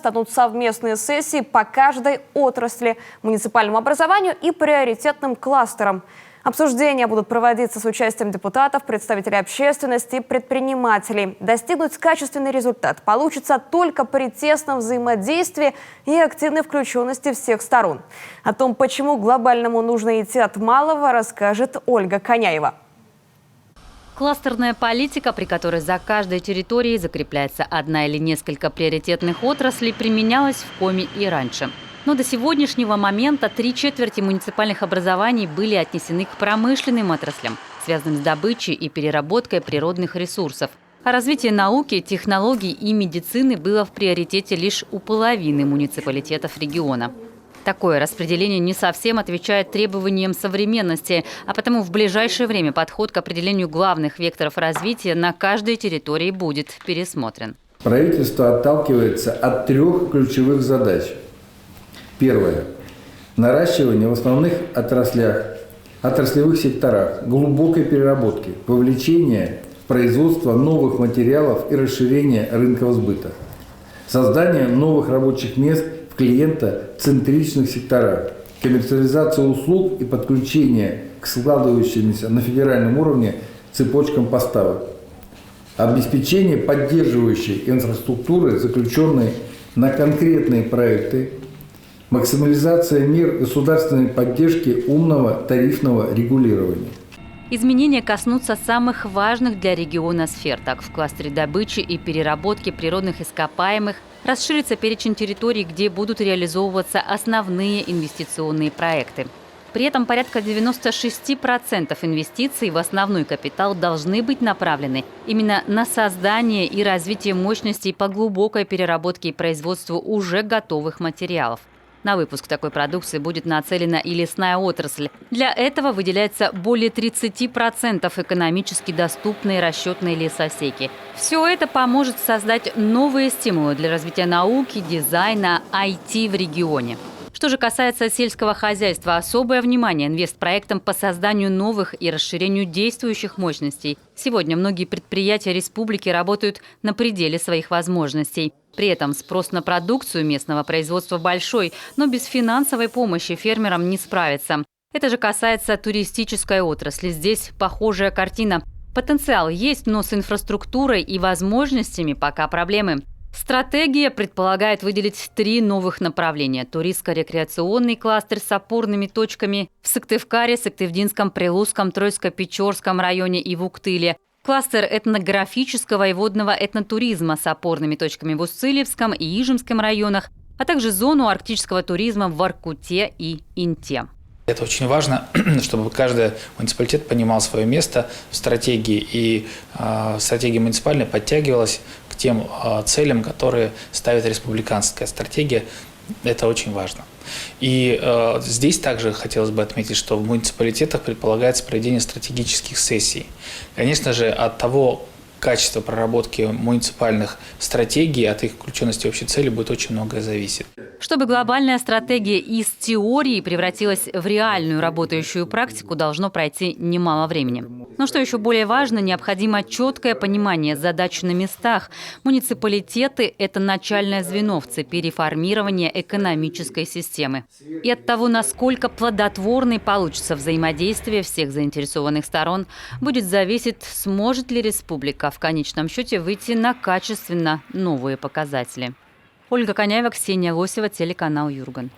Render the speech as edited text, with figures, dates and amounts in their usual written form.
станут совместные сессии по каждой отрасли, муниципальному образованию и приоритетным кластерам. Обсуждения будут проводиться с участием депутатов, представителей общественности и предпринимателей. Достигнуть качественный результат получится только при тесном взаимодействии и активной включенности всех сторон. О том, почему глобальному нужно идти от малого, расскажет Ольга Коняева. Кластерная политика, при которой за каждой территорией закрепляется одна или несколько приоритетных отраслей, применялась в Коми и раньше. Но до сегодняшнего момента 3/4 муниципальных образований были отнесены к промышленным отраслям, связанным с добычей и переработкой природных ресурсов. А развитие науки, технологий и медицины было в приоритете лишь у половины муниципалитетов региона. Такое распределение не совсем отвечает требованиям современности, а потому в ближайшее время подход к определению главных векторов развития на каждой территории будет пересмотрен. Правительство отталкивается от 3 ключевых задач. Первое. Наращивание в основных отраслевых секторах, глубокой переработки, вовлечение в производство новых материалов и расширение рынков сбыта. Создание новых рабочих мест в клиентоцентричных секторах, коммерциализация услуг и подключение к складывающимся на федеральном уровне цепочкам поставок. Обеспечение поддерживающей инфраструктуры, заключенной на конкретные проекты, максимализация мер государственной поддержки умного тарифного регулирования. Изменения коснутся самых важных для региона сфер. Так, в кластере добычи и переработки природных ископаемых расширится перечень территорий, где будут реализовываться основные инвестиционные проекты. При этом порядка 96% инвестиций в основной капитал должны быть направлены именно на создание и развитие мощностей по глубокой переработке и производству уже готовых материалов. На выпуск такой продукции будет нацелена и лесная отрасль. Для этого выделяется более 30% экономически доступной расчетной лесосеки. Все это поможет создать новые стимулы для развития науки, дизайна, IT в регионе. Что же касается сельского хозяйства, особое внимание инвестпроектам по созданию новых и расширению действующих мощностей. Сегодня многие предприятия республики работают на пределе своих возможностей. При этом спрос на продукцию местного производства большой, но без финансовой помощи фермерам не справиться. Это же касается туристической отрасли. Здесь похожая картина. Потенциал есть, но с инфраструктурой и возможностями пока проблемы. Стратегия предполагает выделить 3 новых направления. Туристско-рекреационный кластер с опорными точками в Сыктывкаре, Сыктывдинском, Прилузском, Тройско-Печорском районе и в Уктыле. Кластер этнографического и водного этнотуризма с опорными точками в Уссыльевском и Ижемском районах, а также зону арктического туризма в Воркуте и Инте. Это очень важно, чтобы каждый муниципалитет понимал свое место в стратегии, и стратегия муниципальная подтягивалась к тем целям, которые ставит республиканская стратегия. Это очень важно. И здесь также хотелось бы отметить, что в муниципалитетах предполагается проведение стратегических сессий. Конечно же, от того качества проработки муниципальных стратегий, от их включенности в общие цели будет очень многое зависеть. Чтобы глобальная стратегия из теории превратилась в реальную работающую практику, должно пройти немало времени. Но что еще более важно, необходимо четкое понимание задач на местах. Муниципалитеты – это начальное звено в цепи реформирования экономической системы. И от того, насколько плодотворной получится взаимодействие всех заинтересованных сторон, будет зависеть, сможет ли республика в конечном счете выйти на качественно новые показатели. Ольга Коняева, Ксения Лосева, телеканал Юрган.